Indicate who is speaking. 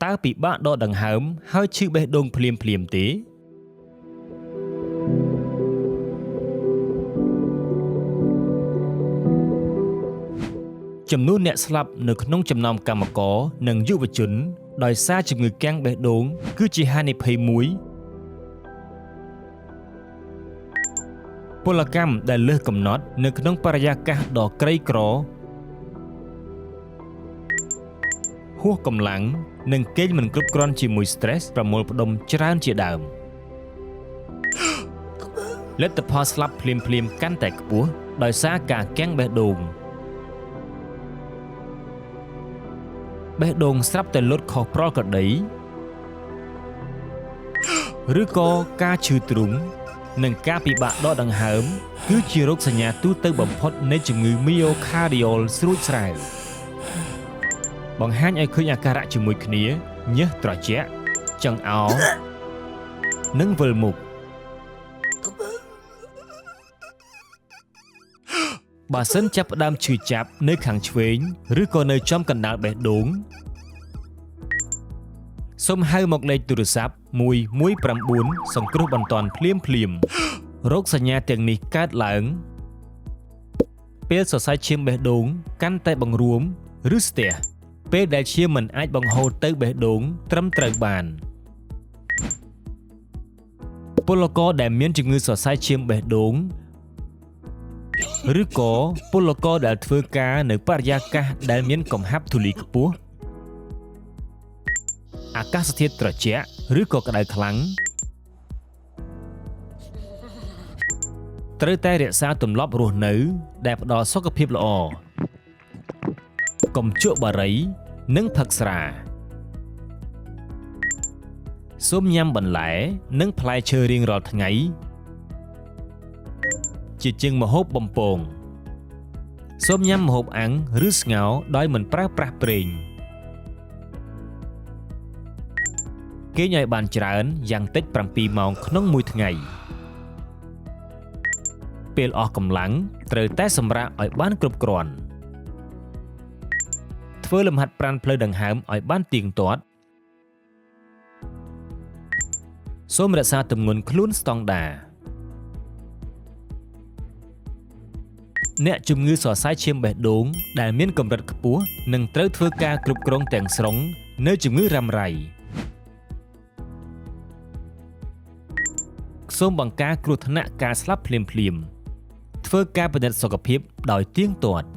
Speaker 1: តើពិបាកដកដង្ហើមហើយឈឺបេះដូងភ្លាមទេចំនួនអ្នកស្លាប់នៅក្នុងចំណោមកម្មករនិងយុវជនដោយសារជំងឺកាំងបេះដូងគឺជាហានិភ័យមួយពលកម្មដែលលើសកំណត់នៅក្នុងបរិយាកាសដ៏ក្រីក្រហួសកម្លាំងនិងគេងមិនគ្រប់គ្រាន់ជាមួយ stress ប្រមូលផ្ដុំច្រើនជាដើមលទ្ធផលស្លាប់ភ្លាមកាន់តែខ្ពស់ដោយសារការកាំងបេះដូងបេះដូងស្រាប់តែលុតខុសប្រក្រតីឬក៏ការឈឺទ្រូងនិងការពិបាកដកដង្ហើមគឺជារោគសញ្ញាទូទៅបំផុតនៃជំងឺ myocardial ស្រួចស្រាវបង្ហាញឲ្យឃើញអាការៈជាមួយគ្នាញើសត្រជាក់ចង្អោរនិងវិលមុខបើសិនចាប់ផ្ដើមឈឺចាប់នៅខាងឆ្វេងឬក៏នៅចំកណ្ដាលបេះដូងសូមហៅមកលេខទូរស័ព្ទ119សង្គ្រោះបន្ទាន់ភ្លាមរោគសញ្ញាទាំងនេះកើតឡើងពេលសរសៃឈាមបេះដូងកាន់តែបង្រួមឬស្ទះពេលដែលឈាមមិនអាចបង្ហូរទៅបេះដូងត្រឹមត្រូវបានពលករដែលមានជំងឺសរសៃឈាមបេះដូងឬក៏ពលករដែលធ្វើការនៅបរិយាកាសដែលមានកំហាប់ធូលីខ្ពស់អាកាសធាតុត្រជាក់ឬក៏ក្តៅខ្លាំងត្រូវតែរក្សាទម្លាប់រស់នៅដែលផ្ដល់សុខភាពល្អកុំជក់បារីនិងផឹកស្រាសូមញ៉ាំបន្លែនិងផ្លែឈើរៀងរាល់ថ្ងៃជាជាងម្ហូបបំពងសូមញ៉ាំម្ហូបអាំងឬស្ងោរដោយមិនប្រើប្រាស់ប្រេងគេងឲ្យបានច្រើនយ៉ាងតិច7ម៉ោងក្នុងមួយថ្ងៃពេលអស់កម្លាំងត្រូវតែសម្រាកឲ្យបានគ្រប់គ្រាន់ធ្វើលំហាត់ប្រាណផ្លូវដង្ហើមឲ្យបានទៀងទាត់សូមរក្សាទម្ងន់ខ្លួនស្តង់ដារអ្នកជំងឺសរសៃឈាមបេះដូងដែលមានកម្រិតខ្ពស់នឹងត្រូវធ្វើការគ្រប់គ្រងទាំងស្រុងនៅជំងឺរ៉ាំរ៉ៃសូមបង្ការគ្រោះថ្នាក់ការស្លាប់ភ្លាមធ្វើការពិនិត្យសុខភាពដោយទៀងទាត់